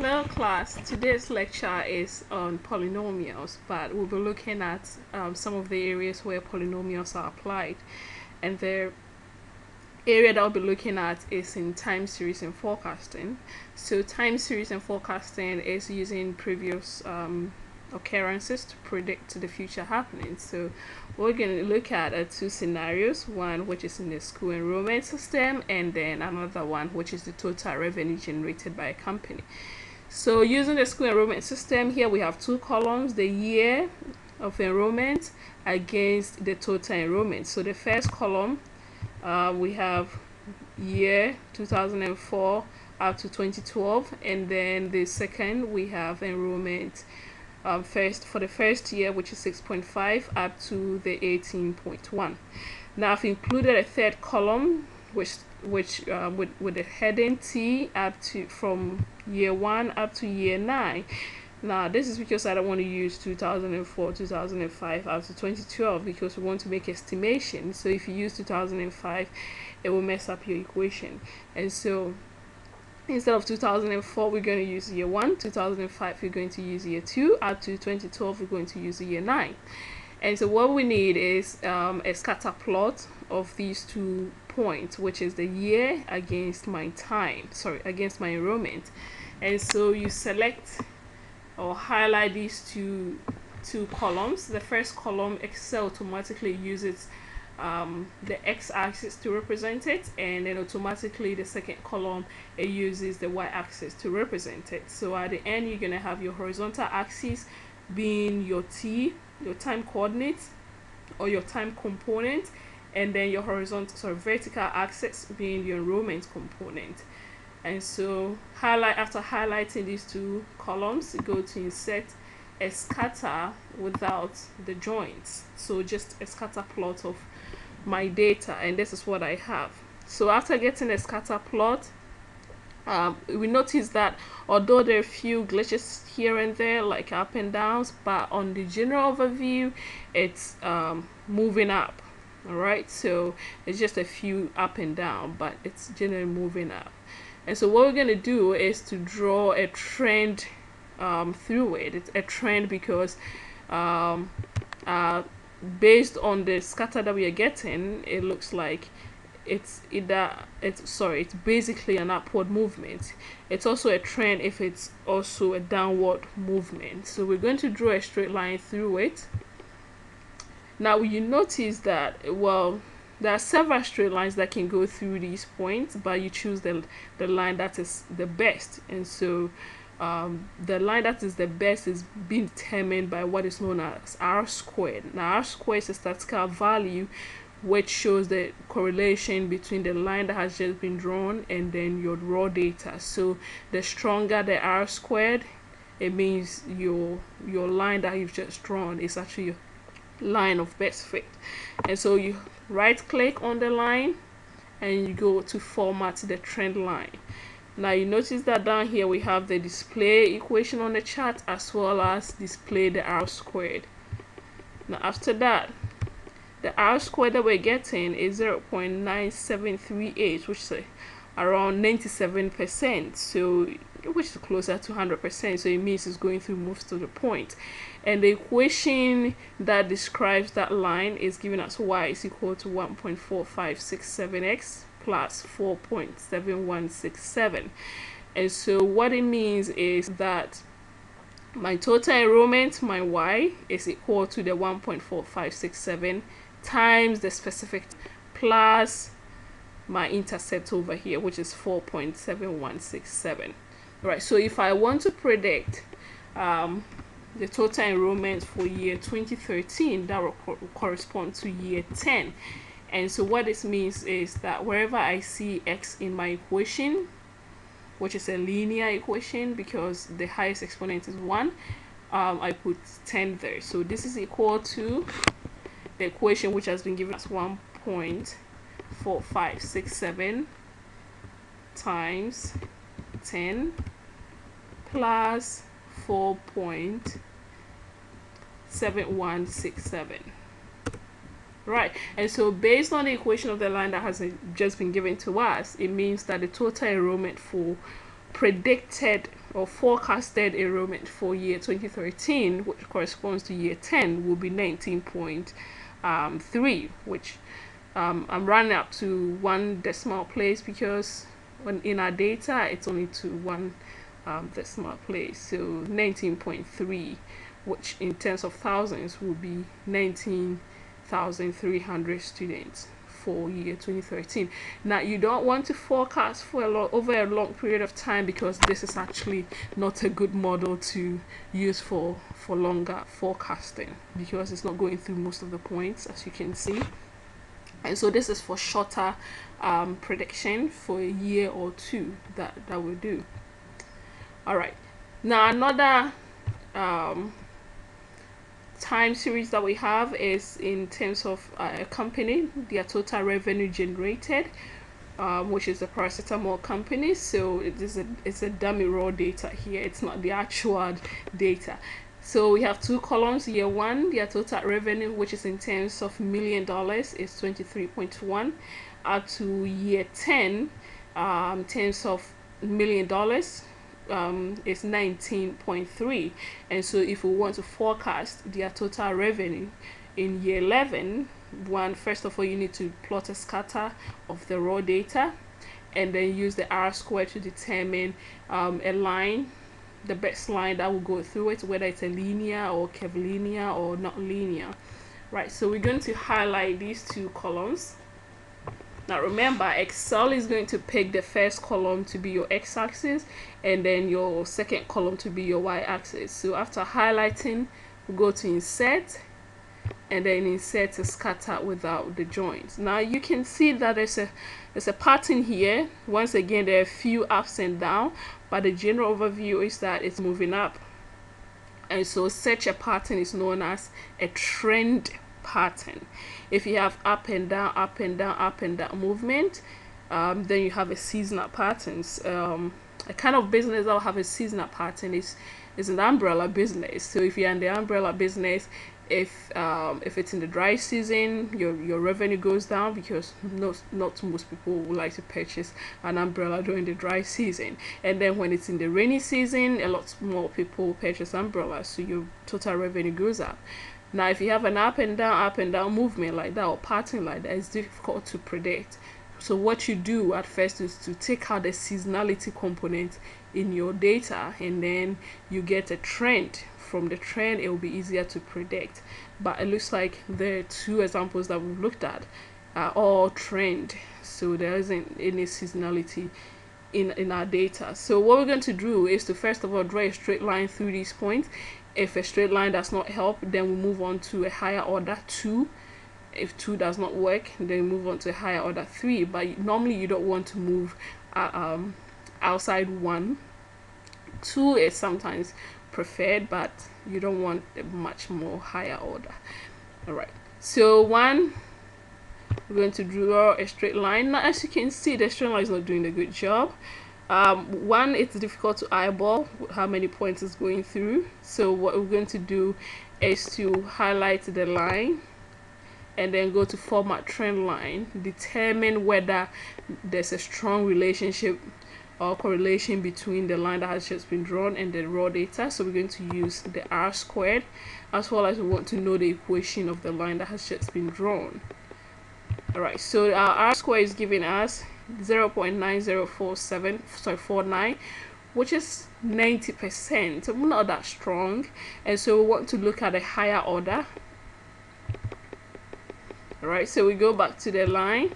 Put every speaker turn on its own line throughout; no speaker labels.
Hello class, today's lecture is on polynomials, but we'll be looking at some of the areas where polynomials are applied, and the area that we'll be looking at is in time series and forecasting. So time series and forecasting is using previous occurrences to predict the future happenings. So we're going to look at two scenarios, one which is in the school enrollment system, and then another one which is the total revenue generated by a company. So using the school enrollment system, here we have two columns, the year of enrollment against the total enrollment. So the first column, we have year 2004 up to 2012, and then the second we have enrollment for the first year, which is 6.5 up to the 18.1. Now I've included a third column with the heading T up to from year 1 up to year 9. Now this is because I don't want to use 2004 2005 up to 2012 because we want to make estimation. So if you use 2005, it will mess up your equation, and so instead of 2004 we're going to use year 1, 2005 we're going to use year 2, up to 2012 we're going to use year 9. And so what we need is a scatter plot of these 2 points, which is the year against my against my enrollment. And so you select or highlight these two columns. The first column, Excel automatically uses the x-axis to represent it, and then automatically the second column, it uses the y-axis to represent it. So at the end, you're going to have your horizontal axis being your t, your time coordinates or your time component, and then your vertical axis being your enrollment component. And so after highlighting these 2 columns, you go to insert a scatter without the joints, so just a scatter plot of my data, and this is what I have. So after getting a scatter plot, we notice that although there are a few glitches here and there like up and downs, but on the general overview it's moving up. All right, so it's just a few up and down, but it's generally moving up. And so what we're going to do is to draw a trend through it. It's a trend because based on the scatter that we are getting, it looks like it's basically an upward movement. It's also a trend if it's also a downward movement. So we're going to draw a straight line through it. Now you notice that, well, there are several straight lines that can go through these points, but you choose the line that is the best. And so the line that is the best is being determined by what is known as R squared. Now R squared is a statistical value which shows the correlation between the line that has just been drawn and then your raw data. So the stronger the R squared, it means your line that you've just drawn is actually your line of best fit. And so you right click on the line and you go to format the trend line. Now you notice that down here we have the display equation on the chart as well as display the R squared. Now after that, the R squared that we're getting is 0.9738, which is around 97%, so which is closer to 100%, so it means it's going through most of the point. And the equation that describes that line is giving us y is equal to 1.4567x plus 4.7167. And so what it means is that my total enrollment, my y, is equal to the 1.4567 times the specific plus my intercept over here, which is 4.7167. Right, so if I want to predict the total enrollment for year 2013, that will correspond to year 10. And so what this means is that wherever I see x in my equation, which is a linear equation because the highest exponent is 1, I put 10 there. So this is equal to the equation which has been given as 1.4567 times 10 plus 4.7167. Right, and so based on the equation of the line that has just been given to us, it means that the total enrollment for predicted or forecasted enrollment for year 2013, which corresponds to year 10, will be 19.3, which I'm running up to one decimal place because in our data it's only to one decimal place. So 19.3, which in terms of thousands will be 19,300 students for year 2013. Now you don't want to forecast for over a long period of time, because this is actually not a good model to use for longer forecasting, because it's not going through most of the points, as you can see. And so this is for shorter prediction for a year or two that we do. All right, now another time series that we have is in terms of a company, their total revenue generated, which is the paracetamol company. So it's a dummy raw data here, it's not the actual data. So we have two columns. Year 1, their total revenue, which is in terms of $1 million, is 23.1, up to year 10, in terms of $1 million, is 19.3. And so if we want to forecast their total revenue in year 11, first of all, you need to plot a scatter of the raw data, and then use the R-square to determine a line, the best line that will go through it, whether it's a linear or curvilinear or not linear. Right, so we're going to highlight these two columns. Now remember, Excel is going to pick the first column to be your x-axis and then your second column to be your y-axis. So after highlighting, we go to insert, and then insert to scatter without the joints. Now you can see that there's a pattern here. Once again, there are a few ups and downs, but the general overview is that it's moving up. And so such a pattern is known as a trend pattern. If you have up and down, up and down, up and down movement, then you have a seasonal patterns. A kind of business that will have a seasonal pattern is an umbrella business. So if you're in the umbrella business, if it's in the dry season, your revenue goes down, because not most people would like to purchase an umbrella during the dry season. And then when it's in the rainy season, a lot more people purchase umbrellas, so your total revenue goes up. Now if you have an up and down movement like that, or pattern like that, it's difficult to predict. So what you do at first is to take out the seasonality component in your data, and then you get a trend. From the trend, it will be easier to predict. But it looks like the two examples that we've looked at are all trend, so there isn't any seasonality in our data. So what we're going to do is to first of all draw a straight line through these points. If a straight line does not help, then we move on to a higher order 2. If 2 does not work, then move on to a higher order 3. But normally you don't want to move outside 1. 2 is sometimes preferred, but you don't want a much more higher order. All right, so 1, we're going to draw a straight line. Now as you can see, the straight line is not doing a good job. 1, it's difficult to eyeball how many points it's going through. So what we're going to do is to highlight the line, and then go to format trend line, determine whether there's a strong relationship or correlation between the line that has just been drawn and the raw data. So we're going to use the R-squared, as well as we want to know the equation of the line that has just been drawn. All right, so our R-square is giving us 0.9049, which is 90%, so not that strong. And so we want to look at a higher order. All right, so we go back to the line,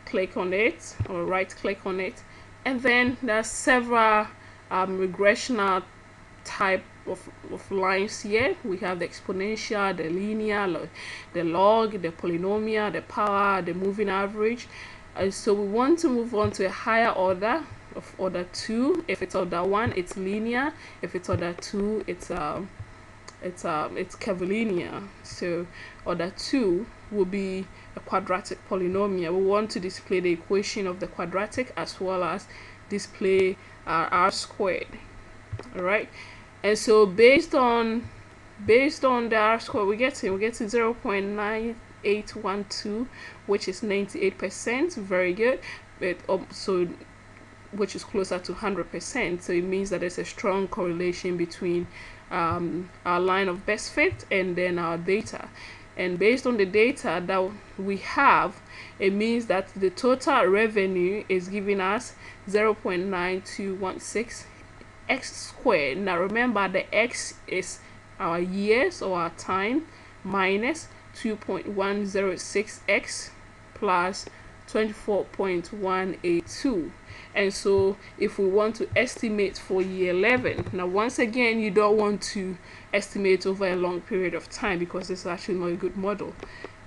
click on it, or right click on it, and then there's several regressional type of lines here. We have the exponential, the linear, the log, the polynomial, the power, the moving average. And so we want to move on to a higher order of order 2. If it's order 1, it's linear. If it's order 2, it's curvilinear. So order 2 will be a quadratic polynomial. We want to display the equation of the quadratic as well as display R-squared. All right, and so based on the R-squared, we get to 0.9812, which is 98%. Very good. So which is closer to 100%. So it means that there's a strong correlation between our line of best fit and then our data. And based on the data that we have, it means that the total revenue is giving us 0.9216 x squared. Now remember, the x is our years or our time minus 2.106x plus 24.182. And so if we want to estimate for year 11, now once again, you don't want to estimate over a long period of time because this is actually not a good model.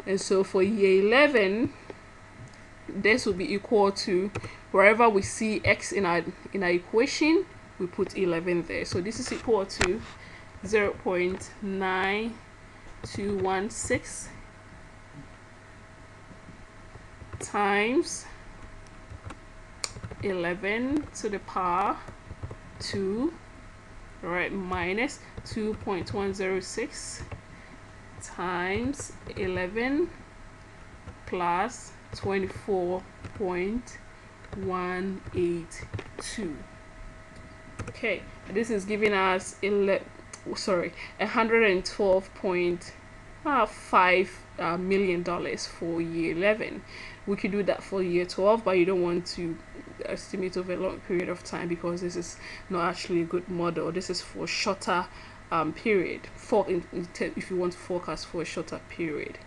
And so for year 11, this will be equal to, wherever we see x in our equation, we put 11 there. So this is equal to 0.9216 times 11 to the power 2, right, minus 2.106 times 11 plus 24.182. Okay, this is giving us $112.5 million for year 11. We could do that for year 12, but you don't want to estimate over a long period of time because this is not actually a good model. This is for shorter period, if you want to forecast for a shorter period.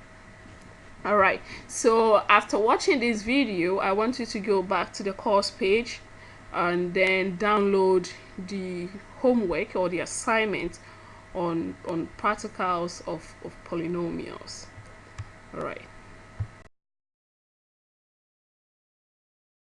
All right, so after watching this video, I want you to go back to the course page and then download the homework or the assignment on practicals of polynomials. All right.